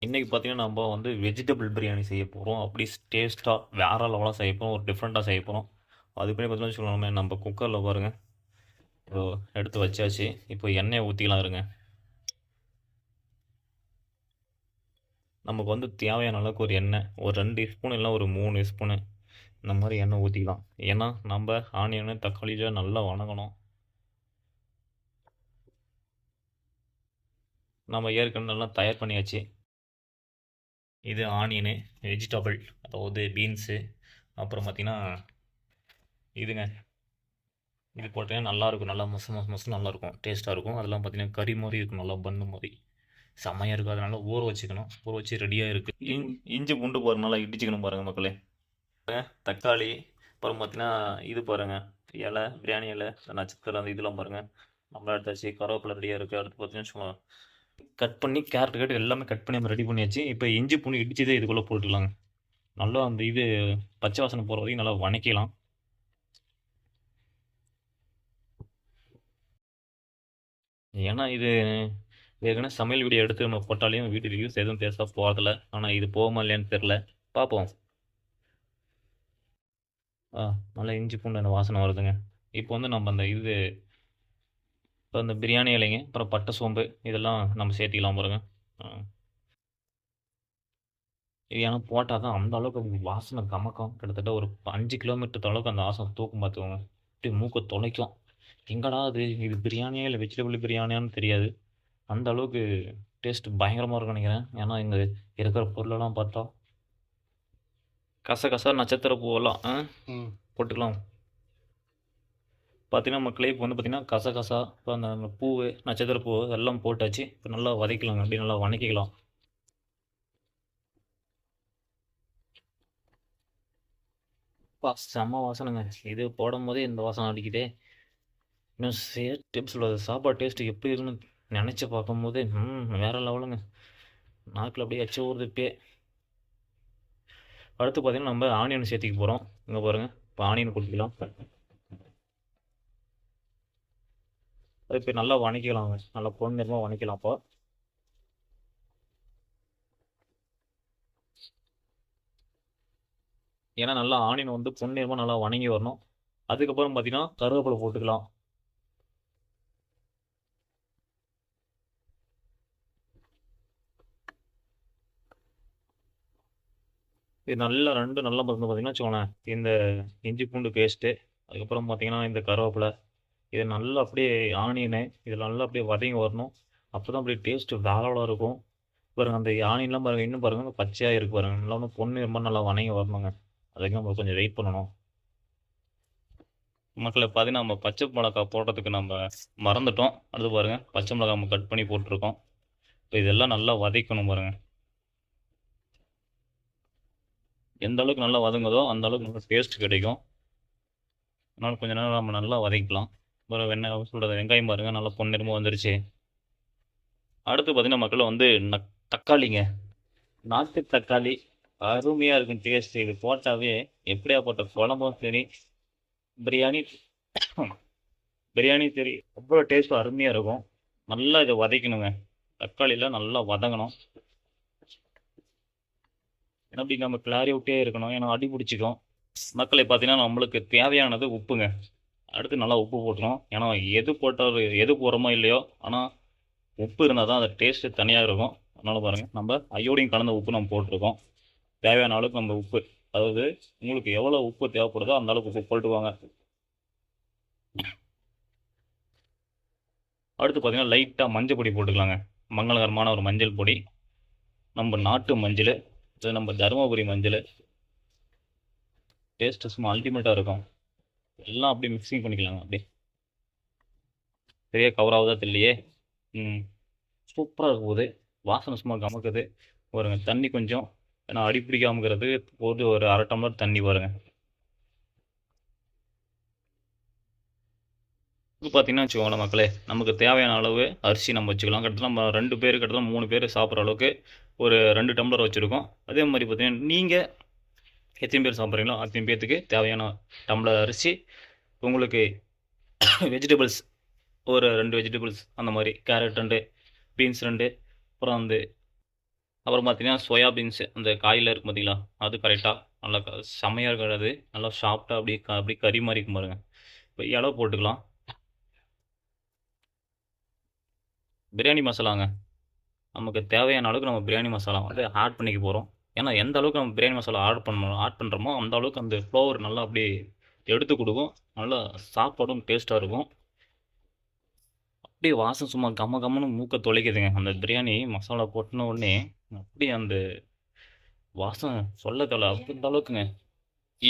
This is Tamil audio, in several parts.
இன்றைக்கி பார்த்தீங்கன்னா நம்ம வந்து வெஜிடபிள் பிரியாணி செய்ய போகிறோம். அப்படி டேஸ்ட்டாக வேறு லெவலாக செய்ய போகிறோம். ஒரு டிஃப்ரெண்ட்டாக செய்ய போகிறோம். அதுக்கு பார்த்தீங்கன்னா வச்சுக்கோங்களேன், நம்ம குக்கரில் பாருங்கள் இப்போ எடுத்து வச்சாச்சு. இப்போ எண்ணெயை ஊற்றிக்கலாம் இருங்க. நமக்கு வந்து தேவையான அளவுக்கு ஒரு எண்ணெய் ஒரு 2 ஸ்பூன் இல்லை ஒரு 3 ஸ்பூனு இந்த மாதிரி எண்ணெய் ஊற்றிக்கலாம். ஏன்னா நம்ம ஆனியனு தக்காளியில் நல்லா வணங்கணும். நம்ம ஏற்கனவே நல்லா தயார் பண்ணியாச்சு. இது ஆனியனு, வெஜிடபிள், அதாவது பீன்ஸு, அப்புறம் பார்த்திங்கன்னா இதுங்க, இது போட்டீங்கன்னா நல்லாயிருக்கும். நல்லா மொசு மொசு மொசு நல்லாயிருக்கும், டேஸ்ட்டாக இருக்கும். அதெல்லாம் பார்த்தீங்கன்னா கறி மாதிரி இருக்கும், நல்லா பண்ணு மாதிரி செம்மையாக இருக்கும். அதனால ஊற வச்சுக்கணும். ஊற வச்சு ரெடியாக இருக்குது. இஞ்சி பூண்டு பாருங்க, நல்லா இடிச்சிக்கணும் பாருங்கள் மக்களே. தக்காளி, அப்புறம் பார்த்தீங்கன்னா இது பாருங்கள், இலை, பிரியாணி இலை, நட்சத்திரம், அந்த இதெல்லாம் பாருங்கள் நம்மளா எடுத்தாச்சு. கருவேப்பிலை ரெடியாக இருக்குது. அடுத்து பார்த்தீங்கன்னா சும்மா கட் பண்ணி கேரட் எல்லாமே கட் பண்ணி நம்ம ரெடி பண்ணியாச்சு. இப்போ இஞ்சி பூண்டு இடிச்சதே இதுக்குள்ளே போட்டுக்கலாங்க. நல்லா அந்த இது பச்சை வாசனை போகிற வரைக்கும் நல்லா வணக்கலாம். ஏன்னா இது ஏற்கனவே சமையல் வீடியோ எடுத்து நம்ம போட்டாலையும் வீட்டு யூஸ் எதுவும் பேச போகிறதில்ல. ஆனால் இது போகுமா இல்லையான்னு தெரில, பார்ப்போம். நல்லா இஞ்சி பூண்டு அந்த வாசனை வருதுங்க. இப்போ வந்து நம்ம அந்த இது இப்போ அந்த பிரியாணி இலைங்க, அப்புறம் பட்டை சோம்பு இதெல்லாம் நம்ம சேர்த்திக்கலாம் பாருங்க. இது ஏன்னா போட்டால் தான் அந்த அளவுக்கு வாசனை கமக்கம். கிட்டத்தட்ட ஒரு 5 கிலோமீட்டர் அளவுக்கு அந்த வாசனை தூக்கும் பார்த்துக்கோங்க. அப்படியே மூக்கை தொலைக்கும். எங்கடா இது பிரியாணியா இல்லை வெஜிடபிள் பிரியாணியான்னு தெரியாது. அந்த அளவுக்கு டேஸ்ட் பயங்கரமாக இருக்கும்னு நினைக்கிறேன். ஏன்னா இங்கே இருக்கிற பொருளெல்லாம் பார்த்தா கசகசா, நட்சத்திர பூவெல்லாம் போட்டுக்கலாம். பார்த்தீங்கன்னா மக்களே, இப்போ வந்து பார்த்தீங்கன்னா கசகசா, இப்போ அந்த பூ, நட்சத்திர பூ எல்லாம் போட்டாச்சு. இப்போ நல்லா வதக்கலாங்க, அப்படி நல்லா வதக்கிக்கலாம். செம்ம வாசனைங்க. இது போடும் போதே இந்த வாசனை அடிக்குதே. இன்னும் எப்படி சொல்கிறது, சாப்பாடு டேஸ்ட்டு எப்படி இருக்குன்னு நினச்சி பார்க்கும்போது வேறு லெவலுங்க. நாக்கில் அப்படியே எச்ச ஊறுது இப்பயே. அடுத்து பார்த்தீங்கன்னா நம்ம ஆனியன் சேர்த்திக்க போகிறோம். இங்கே பாருங்கள், இப்போ ஆனியன் கொடுத்துக்கலாம். அது இப்போ நல்லா வணக்கிக்கலாங்க, நல்லா பொன்னிறமாக வணக்கலாம். அப்போ ஏன்னா நல்லா ஆனியன் வந்து பொன்னிறமாக நல்லா வணங்கி வரணும். அதுக்கப்புறம் பார்த்தீங்கன்னா கருவேப்பிலை போட்டுக்கலாம். இது நல்லா நல்லா வந்து பார்த்தீங்கன்னா வச்சுக்கோங்களேன், இந்த இஞ்சி பூண்டு பேஸ்ட்டு, அதுக்கப்புறம் பார்த்தீங்கன்னா இந்த கருவேப்பிலை, இது நல்லா அப்படியே ஆனியனு இதில் நல்லா அப்படியே வதங்கி வரணும். அப்போ தான் அப்படியே டேஸ்ட்டு வேற இருக்கும். பாருங்கள் அந்த ஆனியன்லாம் பாருங்கள், இன்னும் பாருங்கள் பச்சையாக இருக்குது பாருங்கள். நல்லா ஒன்றும் பொன்னிறமாக நல்லா வதங்கி வரணுங்க. அதுக்கு நம்ம கொஞ்சம் வெயிட் பண்ணணும். மக்களை பார்த்தீங்கன்னா நம்ம பச்சை மிளகா போடுறதுக்கு நம்ம மறந்துட்டோம். அடுத்து பாருங்கள், பச்சை மிளகா நம்ம கட் பண்ணி போட்டிருக்கோம். இப்போ இதெல்லாம் நல்லா வதக்கணும் பாருங்கள். எந்த அளவுக்கு நல்லா வதங்குதோ அந்த அளவுக்கு நல்லா டேஸ்ட் கிடைக்கும். அதனால் கொஞ்சம் நேரம் நம்ம நல்லா வதக்கலாம். அப்புறம் வெண்ணெய் சொல்கிறது வெங்காயம் பாருங்கள், நல்லா பொன்னிறமாக வந்துருச்சு. அடுத்து பார்த்திங்கன்னா மக்கள் வந்து தக்காளிங்க, நாட்டு தக்காளி அருமையாக இருக்கும் டேஸ்ட். இது போட்டாவே எப்படியா போட்ட குழம்பும் சரி, பிரியாணி பிரியாணி சரி, அவ்வளோ டேஸ்ட்டும் அருமையாக இருக்கும். நல்லா இதை வதக்கணுங்க, தக்காளியில் நல்லா வதங்கணும். ஏன்னா அப்படி நம்ம கிளாரி விட்டே இருக்கணும், ஏன்னா அடி பிடிச்சிக்கும். மக்களை பார்த்தீங்கன்னா நம்மளுக்கு தேவையானது உப்புங்க. அடுத்து நல்லா உப்பு போட்டுரும். ஏன்னா எது போட்டாலும் எது போடுறோமோ இல்லையோ, ஆனால் உப்பு இருந்தால் தான் அந்த டேஸ்ட்டு தனியாக இருக்கும். அதனால் பாருங்கள், நம்ம அயோடின் கலந்த உப்பு நம்ம போட்டிருக்கோம். தேவையான அளவுக்கு நம்ம உப்பு, அதாவது உங்களுக்கு எவ்வளோ உப்பு தேவைப்படுதோ அந்த அளவுக்கு உப்பு போட்டுக்குவாங்க. அடுத்து பார்த்தீங்கன்னா லைட்டாக மஞ்சள் பொடி போட்டுக்கலாங்க. மங்களகரமான ஒரு மஞ்சள் பொடி, நம்ம நாட்டு மஞ்சள், இது நம்ம தருமபுரி மஞ்சள். டேஸ்ட்டு சும்மா அல்டிமேட்டாக இருக்கும். எல்லாம் அப்படியே மிக்சிங் பண்ணிக்கலாங்க. அப்படியே பெரிய கவராகுதா தெரியலையே. சூப்பராக இருக்கும் போது, வாசனை சும்மா கமக்குது. பாருங்க தண்ணி கொஞ்சம், ஏன்னா அடி பிடிக்காமக்கிறது போது ஒரு 1/2 டம்ளர் தண்ணி பாருங்க. இப்போ பார்த்தீங்கன்னா வச்சுக்கோங்களேன் மக்களே, நமக்கு தேவையான அளவு அரிசி நம்ம வச்சுக்கலாம். கிட்டத்தட்ட நம்ம 2 பேர், கிட்டத்தட்ட 3 பேர் சாப்பிட்ற அளவுக்கு ஒரு 2 டம்ளர் வச்சுருக்கோம். அதே மாதிரி பார்த்தீங்கன்னா நீங்கள் எத்தனை பேர் சாப்பிட்றீங்களோ அத்தனை பேர்த்துக்கு தேவையான டம்ளர் அரிசி. உங்களுக்கு வெஜிடபிள்ஸ் ஒரு 2 வெஜிடபிள்ஸ், அந்த மாதிரி கேரட் 2, பீன்ஸ் 2, அப்புறம் வந்து அப்புறம் பார்த்தீங்கன்னா சோயா பீன்ஸு அந்த காயில் இருக்கும் பார்த்தீங்களா, அது கரெக்டாக நல்லா செம்மையாக இருக்கிறது. நல்லா சாஃப்டாக அப்படியே அப்படியே கறி மாதிரி இருக்கும் பாருங்க. இப்போ இலை போட்டுக்கலாம். பிரியாணி மசாலாங்க. நமக்கு தேவையான அளவுக்கு நம்ம பிரியாணி மசாலா வந்து ஆட் பண்ணிக்க போகிறோம். ஏன்னா எந்த அளவுக்கு நம்ம பிரியாணி மசாலா ஆட் பண்ணுறோமோ அந்த அளவுக்கு அந்த ஃப்ளேவர் நல்லா அப்படியே எடுத்து கொடுக்கும். நல்லா சாப்பாடும் டேஸ்ட்டாக இருக்கும். அப்படியே வாசம் சும்மா கம கமன்னு மூக்க தொலைக்குதுங்க. அந்த பிரியாணி மசாலா கொட்டின உடனே அப்படியே அந்த வாசம் சொல்ல தேவையில்ல. அந்த அளவுக்குங்க.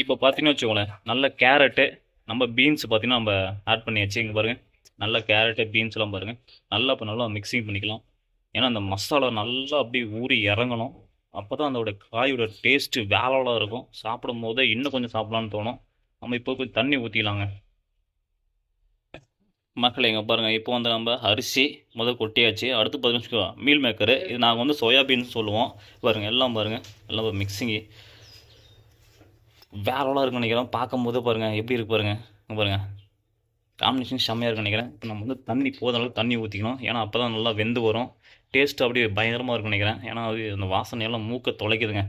இப்போ பார்த்தீங்கன்னு வச்சுக்கோங்களேன், நல்ல கேரட்டு, நம்ம பீன்ஸ் பார்த்தீங்கன்னா நம்ம ஆட் பண்ணியாச்சு. இங்கே பாருங்க. நல்ல கேரட்டு, பீன்ஸ்லாம் பாருங்க. நல்லா இப்போ நல்லா மிக்சிங் பண்ணிக்கலாம். ஏன்னா அந்த மசாலா நல்லா அப்படியே ஊறி இறங்கணும். அப்போ தான் அதோட காயோட டேஸ்ட்டு வேலவலாக இருக்கும். சாப்பிடும் போதே இன்னும் கொஞ்சம் சாப்பிடலான்னு தோணும். நம்ம இப்போ கொஞ்சம் தண்ணி ஊற்றிக்கலாங்க. மக்களே இங்கே பாருங்கள், இப்போ வந்து நம்ம அரிசி கொட்டியாச்சு. அடுத்து பார்த்தீங்கன்னா மீல் மேக்கரு, இது நாங்கள் வந்து சோயாபீன்ஸ் சொல்லுவோம். பாருங்கள் எல்லாம் பாருங்கள், எல்லாம் மிக்சிங்கு வேறலாம் இருக்குன்னு நினைக்கிறேன். பார்க்கும்போது பாருங்கள் எப்படி இருக்கு பாருங்கள். இங்கே பாருங்கள் காம்பினேஷன் செம்மையாக இருக்குன்னு நினைக்கிறேன். இப்போ நம்ம வந்து தண்ணி போதும் அளவுக்கு தண்ணி ஊற்றிக்கணும். ஏன்னா அப்போ தான் நல்லா வெந்து வரும். டேஸ்ட்டு அப்படியே பயங்கரமாக இருக்குன்னு நினைக்கிறேன். ஏன்னா அது அந்த வாசனையெல்லாம் மூக்க தொலைக்குதுங்க.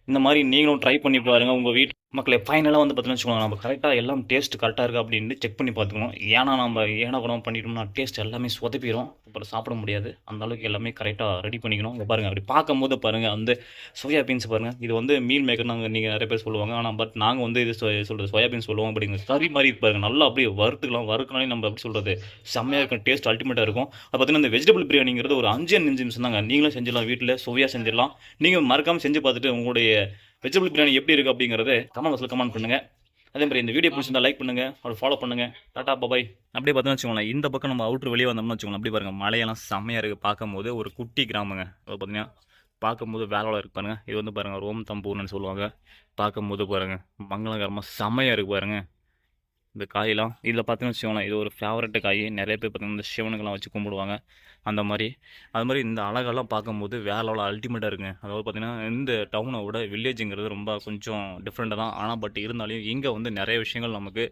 இந்த மாதிரி நீங்களும் ட்ரை பண்ணி பாருங்கள் உங்கள் வீட்டு மக்களே. ஃபைனலாக வந்து பார்த்தீங்கன்னு வச்சுக்கோங்க, நம்ம கரெக்டாக எல்லாம் டேஸ்ட் கரெக்டாக இருக்குது அப்படின்னு செக் பண்ணி பார்த்துக்கணும். ஏன்னா நம்ம ஏனா குணம் பண்ணிட்டோம்னா டேஸ்ட் எல்லாமே சொதப்பிடும். அப்புறம் சாப்பிட முடியாது. அந்த அளவுக்கு எல்லாமே கரெக்டாக ரெடி பண்ணிக்கணும். இங்கே பாருங்கள் அப்படி பார்க்கும்போது பாருங்கள் அந்த சோயா பீன்ஸ் பாருங்கள். இது வந்து மீல் மேக்கர் நீங்கள் நிறைய பேர் சொல்லுவாங்க. ஆனால் பட் நாங்கள் வந்து இது சொல்கிறது சோயா பீன்ஸ் சொல்லுவோம். அப்படிங்க கறி மாதிரி பாருங்கள். நல்லா அப்படியே வறுத்துக்கலாம். வறுக்கினாலே நம்ம எப்படி சொல்கிறது செம்மையாக இருக்கும். டேஸ்ட் அல்டிமேட்டாக இருக்கும். அது பார்த்தீங்கன்னா இந்த வெஜிடபிள் பிரியாணிங்கிறது ஒரு 5 நிமிஷம் தாங்க. நீங்களும் செஞ்சிடலாம், வீட்டில் சுவையாக செஞ்சிடலாம். நீங்கள் மறக்காமல் செஞ்சு பார்த்துட்டு உங்களுடைய வெஜிடபிள் பிரியாணி எப்படி இருக்குது அப்படிங்கிறது கமெண்ட் பாக்ஸில் கமெண்ட் பண்ணுங்கள். அதே மாதிரி இந்த வீடியோ பிடிச்சிருந்தா லைக் பண்ணுங்கள், ஒரு ஃபாலோ பண்ணுங்கள். டாட்டா பாய். அப்படியே பார்த்தோன்னு வச்சுக்கோங்களேன், இந்த பக்கம் நம்ம அவுட்ரு வெளியே வந்தோம்னு வச்சுக்கோங்களேன், அப்படி பாருங்கள் மலையெல்லாம் செம்மையாக இருக்குது. பார்க்கும்போது ஒரு குட்டி கிராமங்க. அது பார்த்தீங்கன்னா பார்க்கும்போது வேலையில் இருக்கு பாருங்கள். இது வந்து பாருங்கள் ரோம் தம்பூர்னு சொல்லுவாங்க. பார்க்கும்போது பாருங்கள் மங்களகரமாக செம்மையாக இருக்குது பாருங்கள். இந்த காயெல்லாம் இதில் பார்த்தீங்கன்னு வச்சுக்கோங்களேன், இது ஒரு ஃபேவரட்டு காய். நிறைய பேர் பார்த்தீங்கன்னா இந்த சிவனுக்கெல்லாம் வச்சு கும்பிடுவாங்க. அந்த மாதிரி அது மாதிரி இந்த அழகெல்லாம் பார்க்கும்போது வேற லெவல் அல்டிமேட்டாக இருக்குங்க. அதாவது பார்த்தீங்கன்னா இந்த டவுனை விட வில்லேஜுங்கிறது ரொம்ப கொஞ்சம் டிஃப்ரெண்ட்டாக தான். ஆனால் பட் இருந்தாலும் இங்கே வந்து நிறைய விஷயங்கள் நமக்கு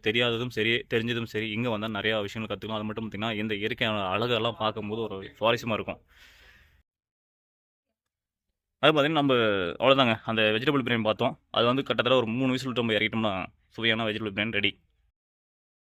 தெரியாததும் சரி, தெரிஞ்சதும் சரி, இங்கே வந்தால் நிறையா விஷயங்கள் கற்றுக்கலாம். அது மட்டும் பார்த்திங்கன்னா இந்த இயற்கையான அழகெல்லாம் பார்க்கும்போது ஒரு சுவாரஸ்யமாக இருக்கும். அது பார்த்தீங்கன்னா நம்ம அவ்வளோதாங்க. அந்த வெஜிடபிள் பிரியாணி பார்த்தோம். அது வந்து கிட்டத்தட்ட ஒரு 3 விசில் விட்டு நம்ம இறக்கிட்டோம்னா சுவையான வெஜிடபிள் பிரியாணி ரெடி.